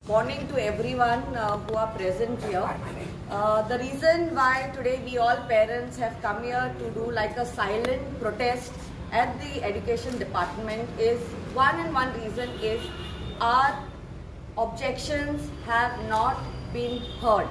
Morning to everyone who are present here. The reason why today we all parents have come here to do like a silent protest at the education department is one reason is our objections have not been heard.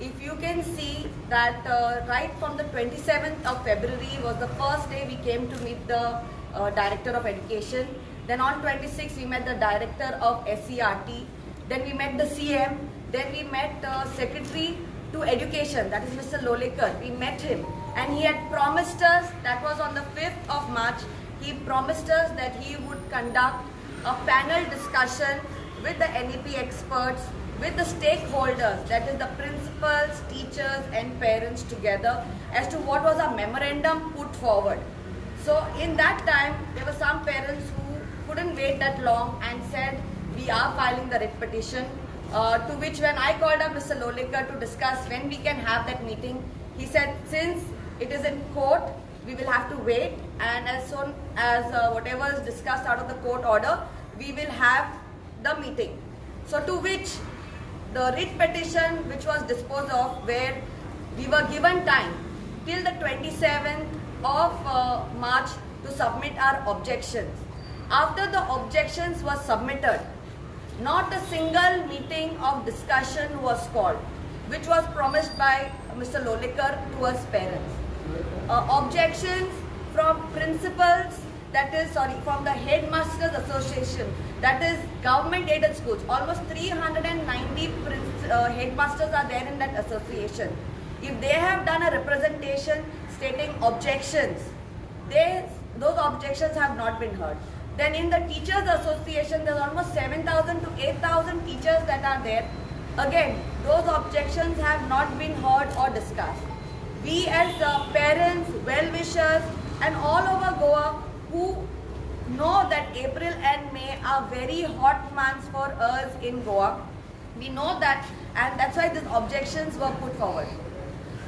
If you can see that right from the 27th of February was the first day we came to meet the Director of Education. Then on 26th we met the Director of SCRT. Then we met the CM. Then we met Secretary to Education, that is Mr. Lolekar. We met him and he had promised us, that was on the 5th of March, he promised us that he would conduct a panel discussion with the NEP experts, with the stakeholders, that is the principals, teachers and parents together as to what was our memorandum put forward. So in that time, there were some parents who couldn't wait that long and said, we are filing the writ petition, to which when I called up Mr. Lolekar to discuss when we can have that meeting, he said since it is in court, we will have to wait, and as soon as whatever is discussed out of the court order, we will have the meeting. So to which the writ petition which was disposed of, where we were given time till the 27th of March to submit our objections. After the objections were submitted, not a single meeting of discussion was called, which was promised by Mr. Lolekar to us parents. Objections from principals, from the Headmasters Association, that is government aided schools. Almost 390 headmasters are there in that association. If they have done a representation stating objections, those objections have not been heard. Then in the Teachers Association, there's almost 7,000 to 8,000 teachers that are there. Again, those objections have not been heard or discussed. We as parents, well-wishers and all over Goa who know that April and May are very hot months for us in Goa, we know that, and that's why these objections were put forward.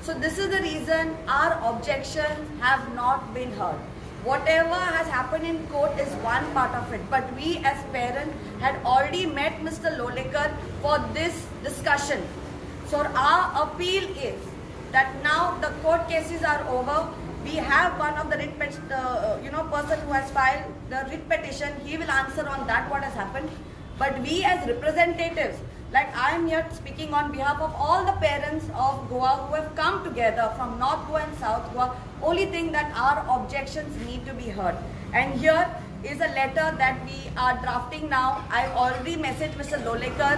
So this is the reason our objections have not been heard. Whatever has happened in court is one part of it, but we as parents had already met Mr. Lolekar for this discussion. So our appeal is that now the court cases are over. We have one of the person who has filed the writ petition. He will answer on that what has happened. But we as representatives, like I am here speaking on behalf of all the parents of Goa who have come together from North Goa and South Goa, only thing that our objections need to be heard. And here is a letter that we are drafting now. I already messaged Mr. Lolekar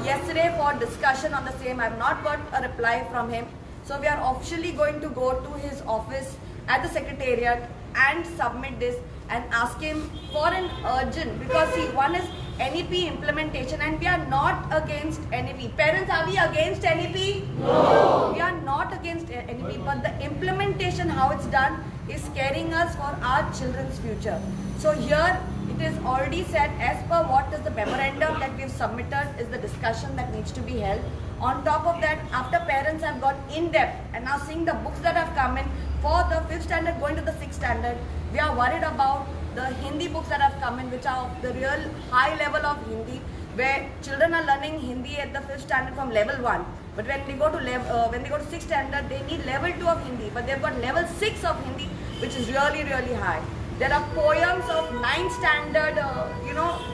yesterday for discussion on the same. I have not got a reply from him. So we are officially going to go to his office at the secretariat and submit this and ask him for an urgent, because see, one is NEP implementation and we are not against NEP. Parents, are we against NEP? No. We are not against NEP, but the implementation, how it's done, is scaring us for our children's future. So here it is already said, as per what is the memorandum that we have submitted, is the discussion that needs to be held. On top of that, after parents have gone in depth and now seeing the books that have come in for the 5th standard going to the 6th standard, we are worried about the Hindi books that have come in, which are of the real high level of Hindi, where children are learning Hindi at the 5th standard from level 1. But when they go to 6th standard, they need level 2 of Hindi, but they've got level 6 of Hindi, which is really, really high. There are poems of 9th standard,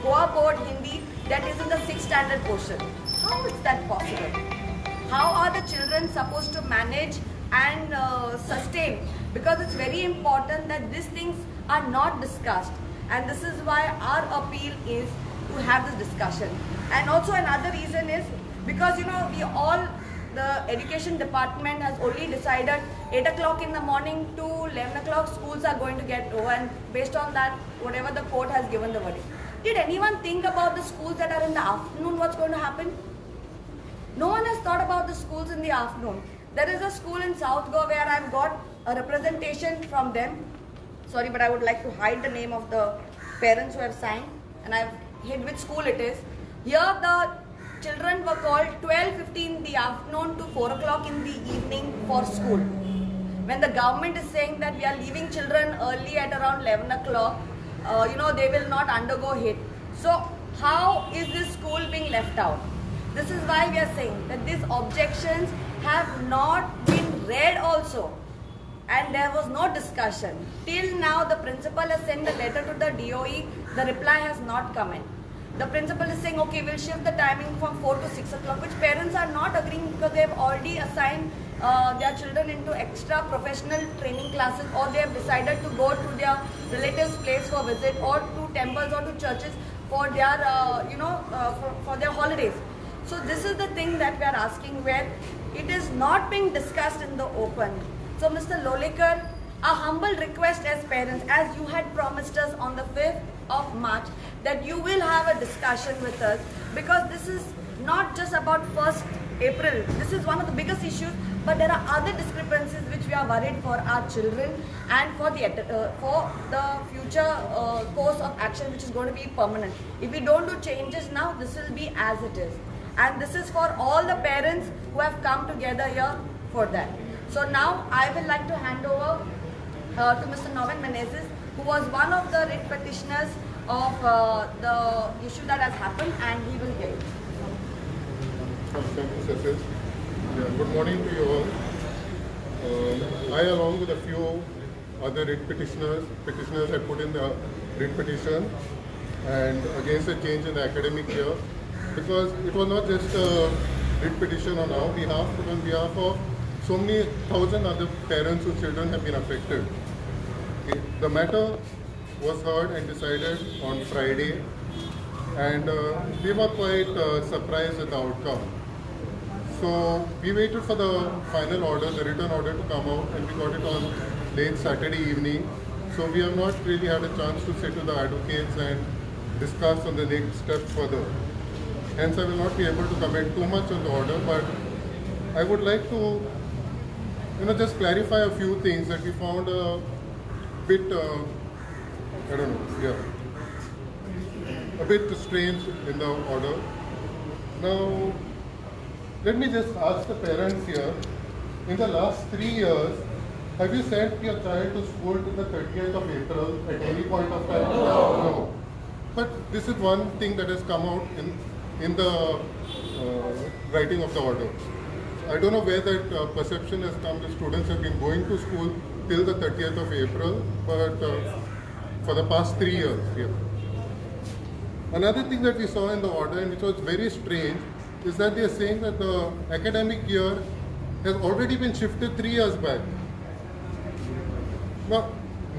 Goa board Hindi that is in the 6th standard portion. How is that possible? How are the children supposed to manage and sustain? Because it's very important that these things are not discussed, and this is why our appeal is to have this discussion. And also another reason is because the education department has only decided 8 o'clock in the morning to 11 o'clock schools are going to get over, and based on that whatever the court has given the verdict. Did anyone think about the schools that are in the afternoon, what's going to happen? No one has thought about the schools in the afternoon. There is a school in South Goa where I've got a representation from them. Sorry, but I would like to hide the name of the parents who have signed, and I've hid which school it is. Here the children were called 12:15 in the afternoon to 4 o'clock in the evening for school. When the government is saying that we are leaving children early at around 11 o'clock, they will not undergo hit. So how is this school being left out? This is why we are saying that these objections have not been read also, and there was no discussion. Till now the principal has sent a letter to the DOE, the reply has not come in. The principal is saying, okay, we'll shift the timing from 4 to 6 o'clock, which parents are not agreeing because they have already assigned their children into extra professional training classes, or they have decided to go to their relatives' place for visit, or to temples or to churches for their, for their holidays. So this is the thing that we are asking, where it is not being discussed in the open. So Mr. Lolekar, a humble request as parents, as you had promised us on the 5th of March, that you will have a discussion with us, because this is not just about 1st April. This is one of the biggest issues, but there are other discrepancies which we are worried for our children and for the future course of action, which is going to be permanent. If we don't do changes now, this will be as it is. And this is for all the parents who have come together here for that. So now I will like to hand over to Mr. Noven Menezes, who was one of the writ petitioners of the issue that has happened, and he will get it. Thank you, Cecil. Good morning to you all. I, along with a few other writ petitioners have put in the writ petition and against the change in the academic year, because it was not just a writ petition on our behalf, but on behalf of so many thousand other parents whose children have been affected. The matter was heard and decided on Friday, and we were quite surprised at the outcome. So we waited for the final order, the written order to come out, and we got it on late Saturday evening. So we have not really had a chance to sit with the advocates and discuss on the next step further. Hence I will not be able to comment too much on the order, but I would like to just clarify a few things that we found a bit, a bit strange in the order. Now, let me just ask the parents here, in the last 3 years, have you sent your child to school till the 30th of April at any point of time? No. But this is one thing that has come out in the writing of the order. I don't know where that perception has come. The students have been going to school till the 30th of April, but for the past 3 years. Yeah. Another thing that we saw in the order, and which was very strange, is that they are saying that the academic year has already been shifted 3 years back. Now,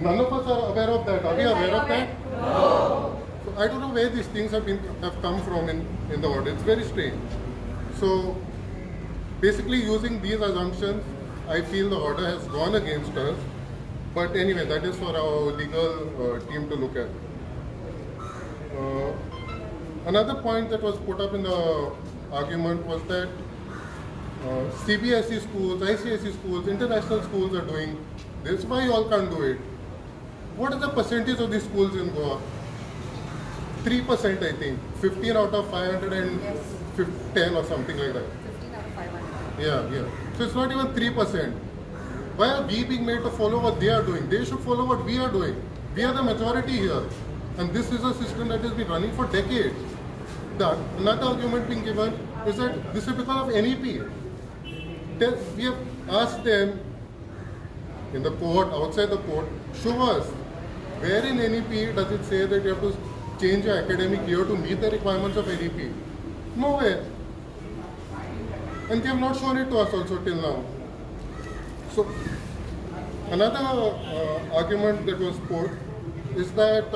none of us are aware of that. Are we aware of that? No. So I don't know where these things have come from in the order. It's very strange. So basically, using these assumptions, I feel the order has gone against us. But anyway, that is for our legal team to look at. Another point that was put up in the argument was that CBSE schools, ICSE schools, international schools are doing this. Why you all can't do it? What is the percentage of these schools in Goa? 3%, I think. 15 out of 510 or something like that. 15 out of 500. Yeah. So it's not even 3%. Why are we being made to follow what they are doing? They should follow what we are doing. We are the majority here. And this is a system that has been running for decades. Another argument being given is that this is because of NEP. We have asked them in the court, outside the court, show us where in NEP does it say that you have to change your academic year to meet the requirements of NEP. Nowhere. And they have not shown it to us also till now. So another argument that was put is that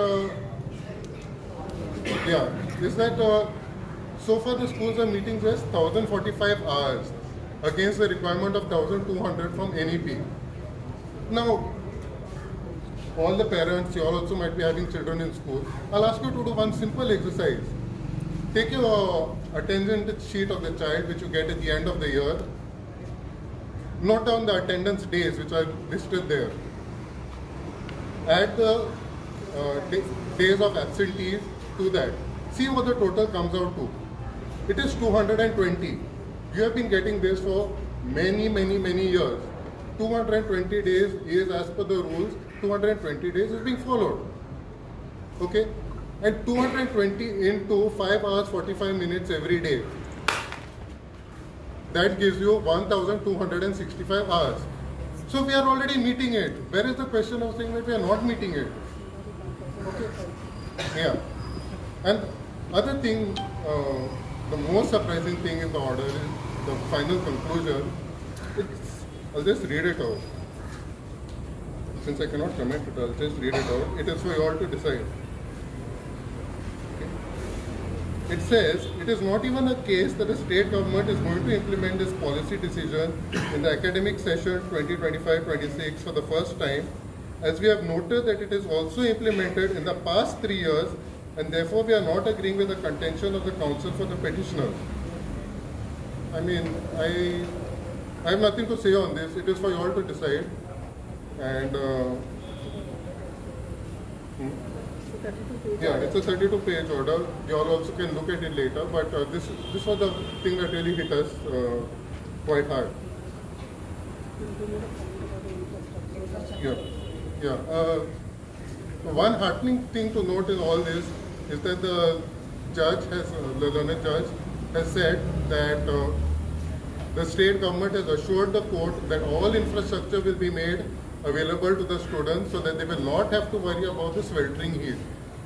so far the schools are meeting just 1,045 hours against the requirement of 1,200 from NEP. Now, all the parents, you all also might be having children in school. I'll ask you to do one simple exercise. Take your attendance sheet of the child, which you get at the end of the year. Note down the attendance days, which are listed there. Add the days of absentees to that. See what the total comes out to. It is 220. You have been getting this for many years. 220 days is as per the rules. 220 days is being followed. Okay? and 220 into 5 hours 45 minutes every day. That gives you 1265 hours. So we are already meeting it. Where is the question of saying that we are not meeting it? Okay. Yeah. And other thing, the most surprising thing in the order is the final conclusion. I'll just read it out. Since I cannot comment it, I'll just read it out. It is for you all to decide. It says, it is not even a case that the state government is going to implement this policy decision in the academic session 2025-26 for the first time, as we have noted that it is also implemented in the past 3 years, and therefore we are not agreeing with the contention of the counsel for the petitioners. I mean, I have nothing to say on this. It is for you all to decide. And yeah, it's a 32-page order. You all also can look at it later. But this was the thing that really hit us quite hard. Yeah, yeah. One heartening thing to note in all this is that the judge has, the learned judge, has said that the state government has assured the court that all infrastructure will be made available to the students so that they will not have to worry about the sweltering heat.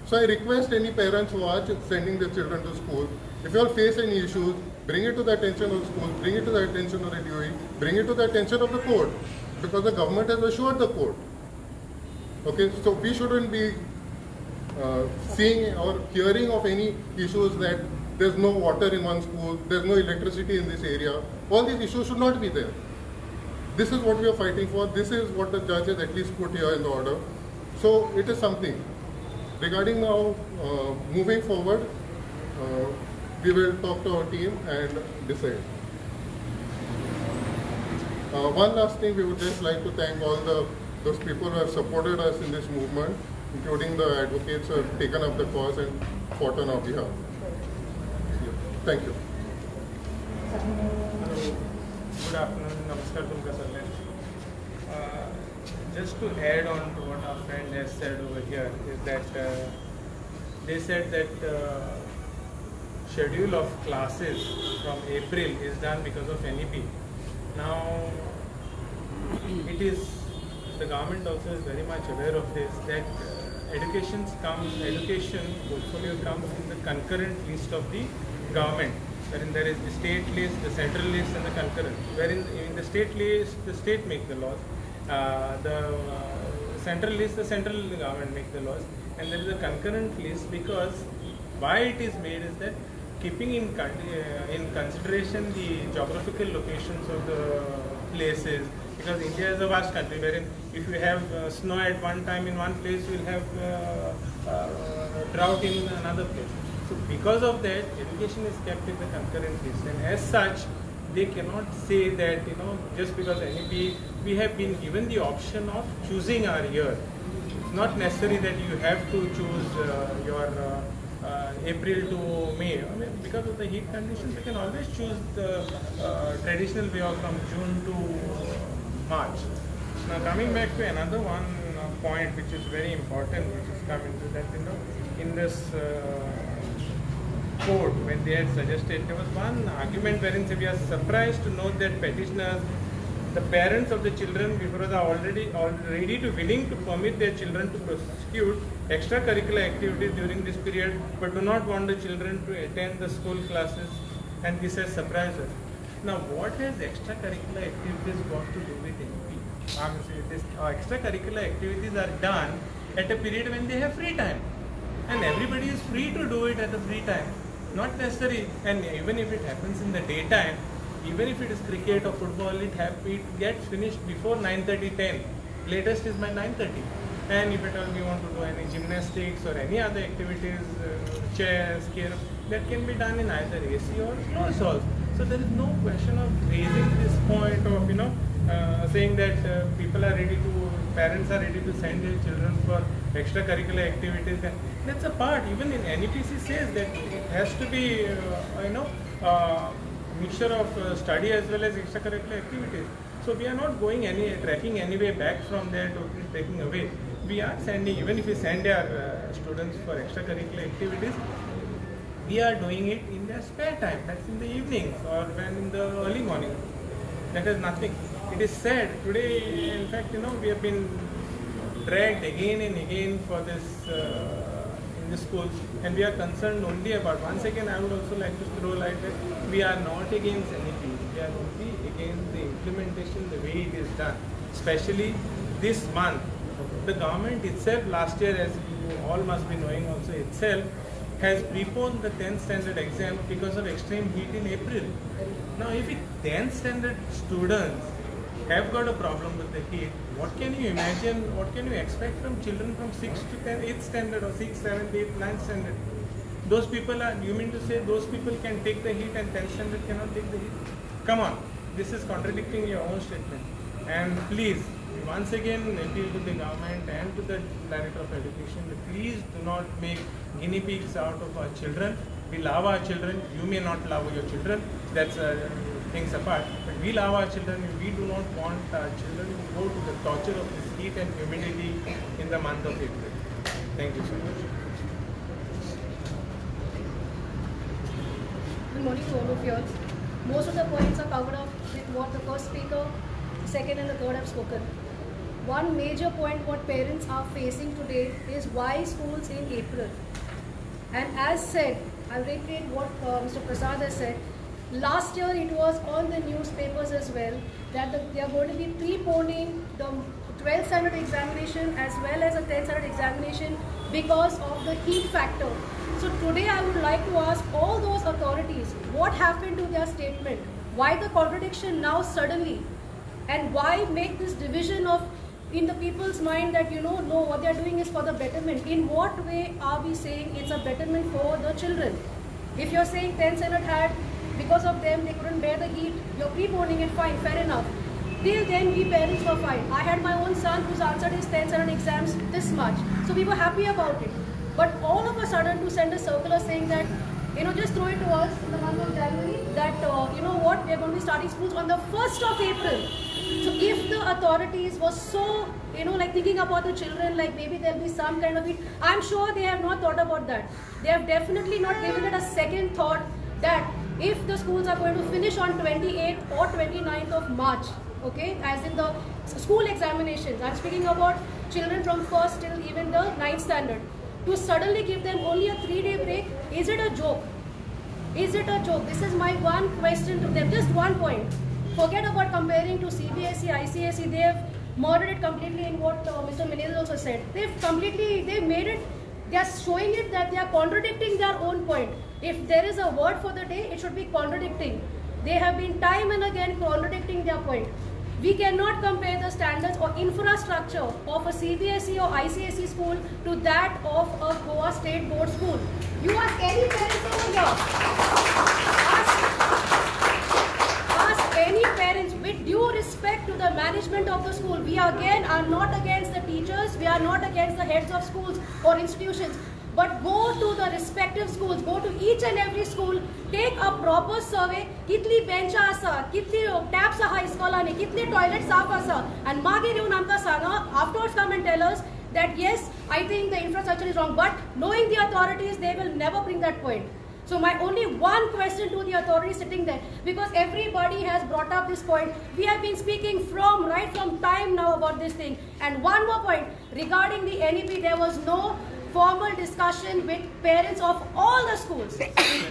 So I request any parents who are sending their children to school, if you all face any issues, bring it to the attention of the school, bring it to the attention of the DOE, bring it to the attention of the court, because the government has assured the court. Okay, so we shouldn't be seeing or hearing of any issues that there's no water in one school, there's no electricity in this area. All these issues should not be there. This is what we are fighting for. This is what the judge has at least put here in the order. So it is something. Regarding now moving forward, we will talk to our team and decide. One last thing, we would just like to thank all those people who have supported us in this movement, including the advocates who have taken up the cause and fought on our behalf. Thank you. Good afternoon, Namaskar Tumka Sarle. Just to add on to what our friend has said over here is that they said that schedule of classes from April is done because of NEP. Now, it is, the government also is very much aware of this, that education portfolio comes in the concurrent list of the government, wherein there is the state list, the central list and the concurrent. Wherein in the state list, the state make the laws, the central list, the central government make the laws, and there is a concurrent list because why it is made is that keeping in consideration the geographical locations of the places, because India is a vast country wherein if you have snow at one time in one place, you will have drought in another place. So because of that, education is kept in the concurrent list, and as such, they cannot say that, just because NEP, we have been given the option of choosing our year. It's not necessary that you have to choose your April to May. I mean, because of the heat conditions, you can always choose the traditional way of from June to March. Now coming back to another one point which is very important, which is coming to that, in this court, when they had suggested, there was one argument wherein we are surprised to note that petitioners, the parents of the children, because are already ready to willing to permit their children to prosecute extracurricular activities during this period, but do not want the children to attend the school classes, and this has surprised us. Now, what has extracurricular activities got to do with NEP? Extracurricular activities are done at a period when they have free time, and everybody is free to do it at the free time. Not necessary, and even if it happens in the daytime, even if it is cricket or football, it gets finished before 9:30, 10. Latest is by 9:30. And if at all you want to do any gymnastics or any other activities, chess, carrom, that can be done in either AC or closed halls. So there is no question of raising this point of saying that parents are ready to send their children for extracurricular activities. That's a part. Even in NEPC says that it has to be mixture of study as well as extracurricular activities. So we are not going tracking any way back from there to taking away. we are sending, even if we send our students for extracurricular activities, we are doing it in their spare time. That's in the evenings or when in the early morning. That is nothing. It is said today, in fact, we have been dragged again and again for this in the schools, and we are concerned only about. Once again, I would also like to throw light that we are not against anything. We are only against the implementation, the way it is done. Especially this month, the government itself last year, as you all must be knowing also itself, has preponed the 10th standard exam because of extreme heat in April. Now, if 10th standard students have got a problem with the heat, what can you imagine, what can you expect from children from 6th to 10th, 8th standard or 6th, 7th, 8th, 9th standard? Those people are, you mean to say those people can take the heat and 10th standard cannot take the heat? Come on, this is contradicting your own statement. And please, once again appeal to the government and to the Director of Education, please do not make guinea pigs out of our children. We love our children, you may not love your children, that's things apart, but we love our children and we do not want our children to go to the torture of this heat and humidity in the month of April. Thank you so much. Good morning to all of you all. Most of the points are covered up with what the first speaker, second and the third have spoken. One major point what parents are facing today is why schools in April. And as said, I'll repeat what Mr. Prasad has said. Last year it was on the newspapers as well that they are going to be preponing the 12th standard examination as well as a 10th standard examination because of the heat factor. So today I would like to ask all those authorities, what happened to their statement? Why the contradiction now suddenly? And why make this division of in the people's mind that no, what they are doing is for the betterment? In what way are we saying it's a betterment for the children? If you're saying 10th standard had, because of them they couldn't bear the heat, you're preponing it, fine, fair enough. Till then we parents were fine. I had my own son who's answered his 10th standard exams this much, so we were happy about it. But all of a sudden to send a circular saying that just throw it to us in the month of January that we are going to be starting schools on the 1st of April. So if the authorities were so thinking about the children, like maybe there'll be some kind of it, I'm sure they have not thought about that. They have definitely not given it a second thought that if the schools are going to finish on 28th or 29th of March, okay, as in the school examinations, I'm speaking about children from 1st till even the 9th standard, to suddenly give them only a 3-day break, is it a joke? Is it a joke? This is my one question to them, just one point. Forget about comparing to CBSE, ICSE, they have murdered it completely in what Mr. Menez also said. They've made it, they are showing it that they are contradicting their own point. If there is a word for the day, it should be contradicting. They have been time and again contradicting their point. We cannot compare the standards or infrastructure of a CBSE or ICSE school to that of a Goa State Board school. You ask any parents over here. Ask any parents with due respect to the management of the school. We again are not against the teachers. We are not against the heads of schools or institutions. But go to the respective schools, go to each and every school, take a proper survey, kitli bench asa, kitli taps aha iskolani, kitli toilets saaf asa, and mage reun amka sanga, afterwards come and tell us that yes, I think the infrastructure is wrong, but knowing the authorities, they will never bring that point. So my only one question to the authorities sitting there, because everybody has brought up this point, we have been speaking right from time now about this thing. And one more point, regarding the NEP, there was no formal discussion with parents of all the schools.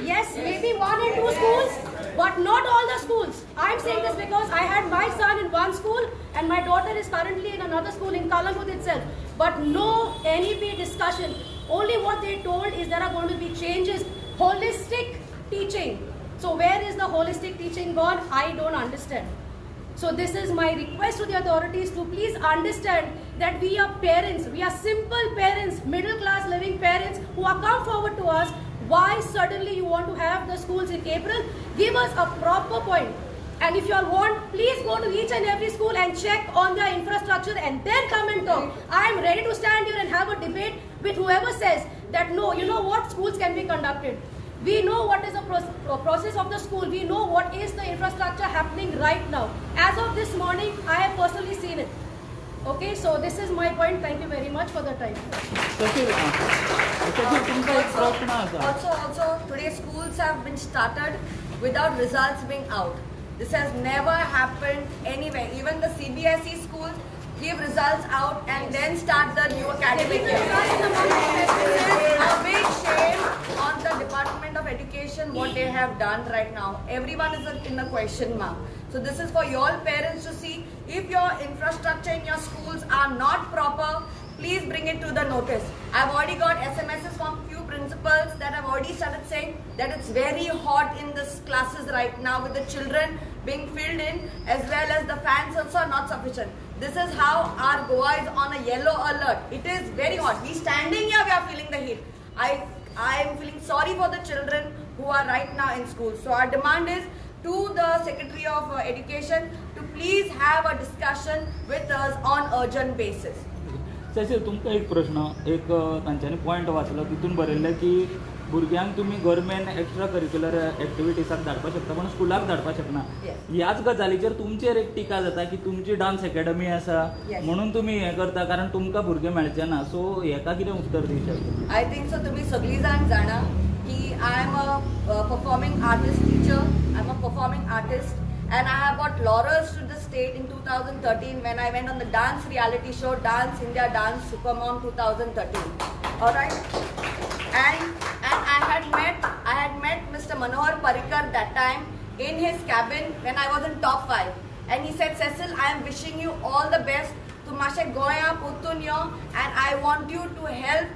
Yes, maybe 1 and 2 schools, but not all the schools. I'm saying this because I had my son in one school and my daughter is currently in another school in Kalangut itself. But no NEP discussion. Only what they told is there are going to be changes. Holistic teaching. So where is the holistic teaching gone? I don't understand. So this is my request to the authorities to please understand that we are parents, we are simple parents, middle class living parents who are come forward to us. Why suddenly you want to have the schools in April? Give us a proper point. And if you all want, please go to each and every school and check on their infrastructure and then come and talk. I am ready to stand here and have a debate with whoever says that no, you know what, schools can be conducted. We know what is the process of the school. We know what is the infrastructure happening right now. As of this morning, I have personally seen it. Okay, so this is my point. Thank you very much for the time. सचिव तुमचा एक प्रश्न असा Also, today schools have been started without results being out. This has never happened anywhere. Even the CBSE schools give results out and then start the new academic year. This is a big shame on the Department of Education what they have done right now. Everyone is in a question mark. So this is for your parents to see if your infrastructure in your schools are not proper. Please bring it to the notice. I've already got SMSs from few principals that have already started saying that it's very hot in this classes right now with the children being filled in, as well as the fans also are not sufficient. This is how our Goa is on a yellow alert. It is very hot. We standing here, we are feeling the heat. I am feeling sorry for the children who are right now in school. So our demand is to the Secretary of Education to please have a discussion with us on urgent basis. सचिव तुमकां एक प्रश्न एक तांच्यांनी point वाचलो तितून बरयल्लें की भुरग्यांक तुमी गव्हर्मेंट एक्स्ट्रा करिक्युलर एक्टिविटीजाक धाडपाक शकता पण स्कुलाक धाडपाक शकना. Yes. ह्याच गजालीचेर तुमचेर एक टिका जाता की तुमची डान्स अकॅडमी आसा Yes. म्हणून तुमी हें करता कारण तुमकां भुरगे मेळचे ना. सो हेका कितें उत्तर दिवचें? I think so. तुम्ही सगळी जाण जाणा की I am a performing artist teacher. I'm a performing artist. And I have got laurels to the state in 2013 when I went on the dance reality show Dance India Dance Supermom 2013. Alright? And I had met Mr. Manohar Parrikar that time in his cabin when I was in top 5. And he said, Cecil, I am wishing you all the best. Tumashe Goya Putunyo, and I want you to help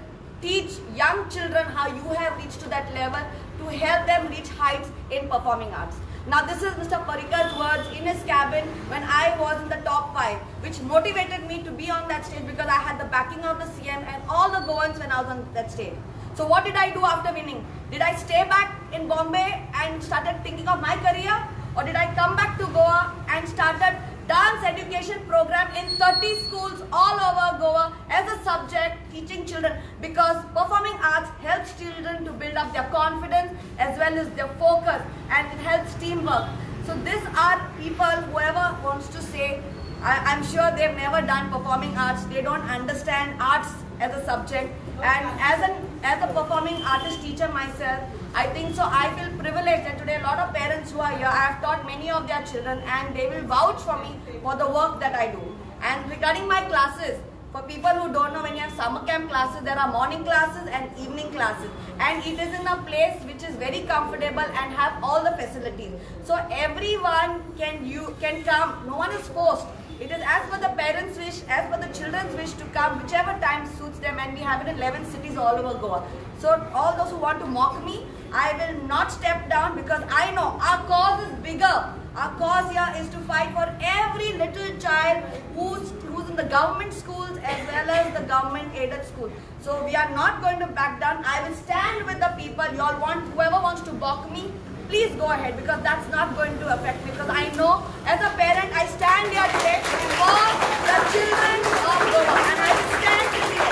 teach young children how you have reached to that level to help them reach heights in performing arts. Now this is Mr. Parrikar's words in his cabin when I was in the top 5, which motivated me to be on that stage because I had the backing of the CM and all the Goans when I was on that stage. So what did I do after winning? Did I stay back in Bombay and started thinking of my career? Or did I come back to Goa and started dance education program in 30 schools all over Goa as a subject teaching children, because performing arts helps children to build up their confidence as well as their focus, and it helps teamwork. So these are people, whoever wants to say, I'm sure they've never done performing arts, they don't understand arts as a subject. And as a performing artist teacher myself, I think so I feel privileged that today a lot of parents who are here, I have taught many of their children and they will vouch for me for the work that I do. And regarding my classes, for people who don't know, when you have summer camp classes, there are morning classes and evening classes. And it is in a place which is very comfortable and have all the facilities. So everyone can come, no one is forced. It is as per the parents' wish, as per the children's wish to come, whichever time suits them, and we have it in 11 cities all over Goa. So all those who want to mock me, I will not step down because I know our cause is bigger. Our cause here is to fight for every little child who's in the government schools as well as the government aided schools. So we are not going to back down. I will stand with the people. Whoever wants to balk me, please go ahead, because that's not going to affect me, because I know as a parent I stand here today for the children of Goa and I will stand with you.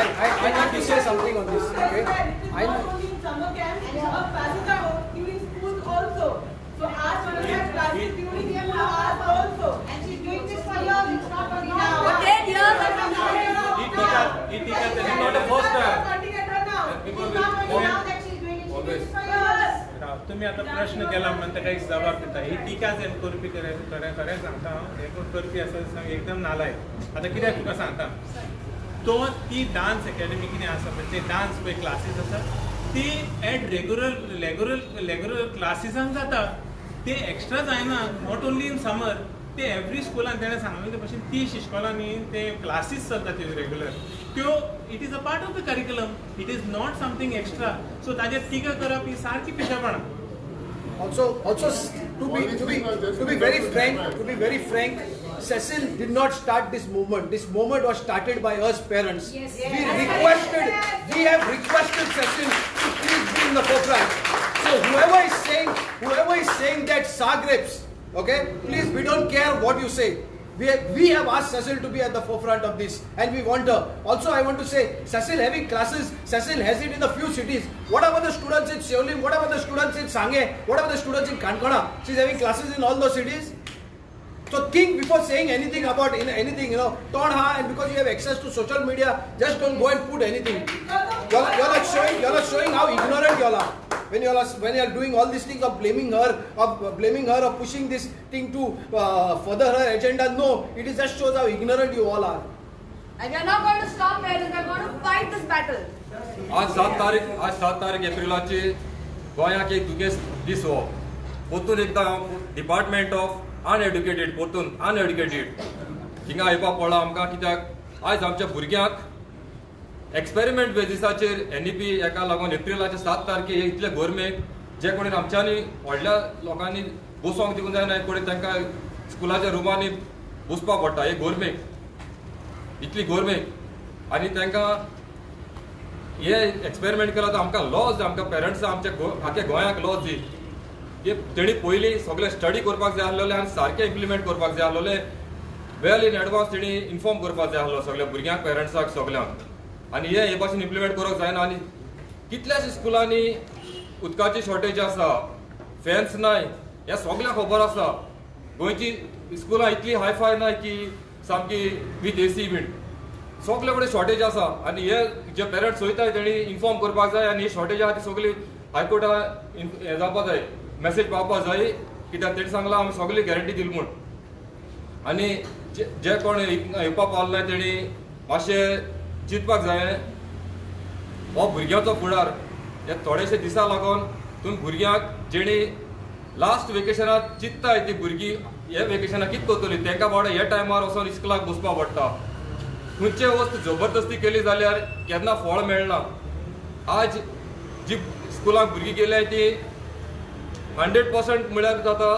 I want to say something on this. Okay? Not only in summer camps, classes are during schools also. So ask her to have classes during the hours also. And she's doing this for years, it's not for now. For 10 years It is not a first time. Starting at her now. It is not only now that she's doing it, she's doing it for years. तुम्ही आता प्रश्न केला म्हणता काही जबाब दिता ही टिका जेन करपी खरें सांगता हे करपी आसा एकदम नालायक. आता कित्याक तुका सांगता, तो ती डान्स अकॅडमी कितें आसा पळय ते डान्स पळय क्लासीस आसा ती एट रेग्युलर क्लासीसांक जाता, ते एक्स्ट्रा जायना. नॉट ओन्ली इन समर, ते एवरी स्कुलान तेणें सांगलें ते भशेन 30 इश्कोलांनी ते क्लासीस चलता त्यो रेग्युलर, त्यो it is a part of the curriculum. It is not something extra. So ताजेर टिका करप ही सारकी पिशेपणां. Also, to be very frank, Cecil did not start this movement. This movement was started by us parents. Yes. We have requested Cecil to please be in the forefront. So whoever is saying that Sagrabs, okay, please, we don't care what you say. We have asked Cecil to be at the forefront of this, and we want her. Also, I want to say, Cecil having classes, Cecil has it in a few cities. What about the students in Seolim? What about the students in Sangye? What about the students in Kankana? She's having classes in all those cities. So think before saying anything about anything, don't and because you have access to social media, just don't go and put anything. Y'all are showing how ignorant y'all are. When you are doing all these things of blaming her, of pushing this thing to further her agenda. No, it is just shows how ignorant you all are. And we are not going to stop parents, we are going to fight this battle. आज 7 तारीख एप्रिलाची गोंयाक एक दुखेस्त दीस हो. पोतून एकदा department of अनएड्युकेटेड पोतून अनएड्युकेटेड हिंगा येवपाक पडला आमकां कित्याक आयज आमच्या भुरग्यांक एक्सपेरिमेंट बेजिसाचेर NEP एका लागून एप्रिलाचे 7 तारखेक इतले गोरमेक जे कोणी आमच्यांनी व्हडल्या लोकांनी बसोंक दिवंक जायना कोणी तांकां स्कुलाच्या रुमांनी बसपाक पडटा हे गोरमेक इतली गोरमेक आनी तांकां हे एक्सपेरिमेंट केला तर आमकां लॉस जाय आमकां पेरंट्सां आमच्या आख्या गोंयाक लॉस दी की तेणी पयलीं सगळें स्टडी करपाक जाय आसलेलें आनी सारकें इम्प्लिमेंट करपाक जाय आसलेलें वेल इन एडवान्स तेणी इन्फॉर्म करपाक जाय आसलो सगळ्या भुरग्यांक पेरंट्साक सगळ्यांक आनी हे भाशेन इम्प्लिमेंट करप जायना आनी कितल्याशा स्कुलांनी उदकाची शॉर्टेज आसा फॅन्स नाय हें सगळ्यांक खबर आसा गोंयची स्कुलां इतली हायफाय नाय की सामकी विथ AC बीन सगळे कडेन शॉर्टेज आसा आनी हे जे पेरंट्स वयताय तेणी इन्फॉर्म करपाक जाय आनी ही शॉर्टेज आहा ती सगळी हायकोर्टाक हें जावपाक जाय मेसेज पावपाक जाय कित्याक तेणी सांगलां आमी सगळी गॅरंटी दिली म्हूण आनी जे कोण येवपाक पावले नाय तेणी मातशें चिंतपाक जाय हो भुरग्यांचो फुडार हे थोडेशे दिसा लागून तुमी भुरग्यांक जेणी लास्ट वेकेशनाक चिंतताय ती भुरगीं हे वेकेशनाक कितें करतलीं तांकां बाबा हे टायमार वचून इस्कुलाक बसपाक पडटा खंयचे वस्त जबरदस्ती केली जाल्यार केन्ना फळ मेळना आज जी स्कुलाक भुरगीं गेल्याय ती 100% म्हळ्यार जाता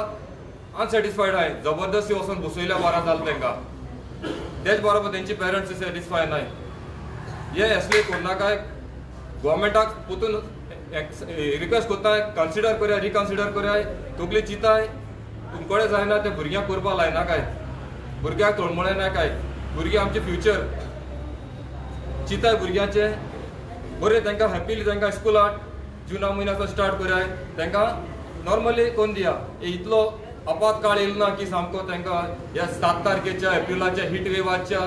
अनसॅटिस्फायड आहाय जबरदस्ती वचून बसयल्या बारा जालें तांकां तेच बरोबर तेंची पेरंट्स सॅटिस्फाय नाय हे असले कोन्नाकाय गव्हर्मेंटाक पोतून रिक्वेस्ट कोत्ताय कन्सिडर करया रिकन्सिडर करयाय तकली चिताय तुमकडे जायना ते भुरग्यांक करपा लायना काय भुरग्यांक तळमळे ना काय भुरगीं आमचे फ्युचर चिताय भुरग्यांचे बरें तांकां हॅपिली तांकां स्कुलाक जुना म्हयन्याचो स्टार्ट करयाय तांकां नॉर्मली कोण दिया इतलो आपातकाळ येयलो ना की सामको तांकां ह्या 7 तारखेच्या एप्रिलाच्या हीट वेवाच्या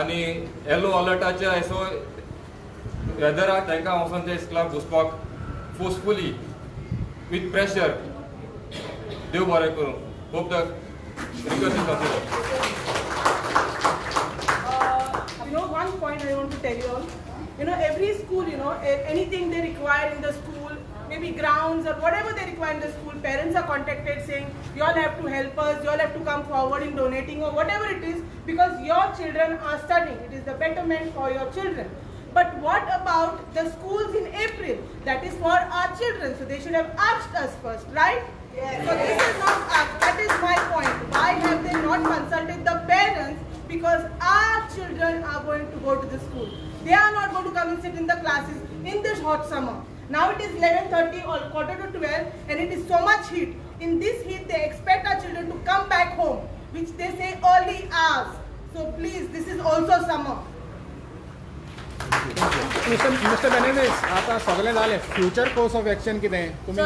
आनी येलो अलर्टाच्या असो वेदराक तांकां वचोन ते स्कुलाक बसपाक फोर्सफुली विथ प्रेशर देव बरें करूं hope the request One point I want to tell you all. Every school, anything they require in the school, maybe grounds or whatever they require in the school, parents are contacted saying, you all have to help us, you all have to come forward in donating or whatever it is, because your children are studying. It is the betterment for your children. But what about the schools in April? That is for our children, so they should have asked us first, right? Yes. So this is not asked. That is my point. Why have they not consulted the parents? Because our children are going to go to the school. They are not going to come and sit in the classes in this hot summer. Now it is 11:30 or 11:45 and it is so much heat. In this heat, they expect our children to come back home, which they say early hours. So please, this is also summer. Mister Benedict आता सगळें जालें future course of action कितें तुमी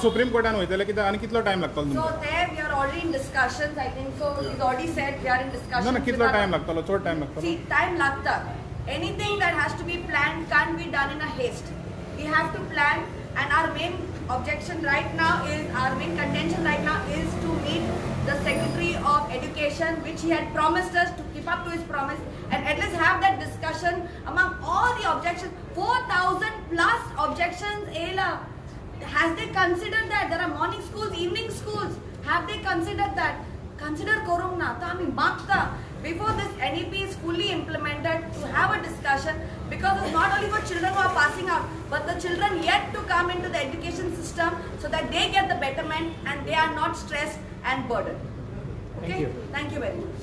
supreme कोर्टान वयतले कितें आनी कितलो time लागतलो So तुमकां there we are already in discussions. I think so. He's already said we are in discussions. ना कितलो टायम लागतलो चड टायम लागतलो See, time lagta. Anything that has to be planned can't be done in a haste. We have to plan, and our main objection right now is, our main contention right now is to meet the Secretary of Education, which he had promised us to keep up to his promise, and at least have that discussion among all the objections. 4,000 plus objections, Ela. Has they considered that? There are morning schools, evening schools. Have they considered that? Consider korum na. Ta ami magta. Before this NEP is fully implemented, to have a discussion, because it's not only for children who are passing out, but the children yet to come into the education system, so that they get the betterment and they are not stressed and burdened. Okay? Thank you very much.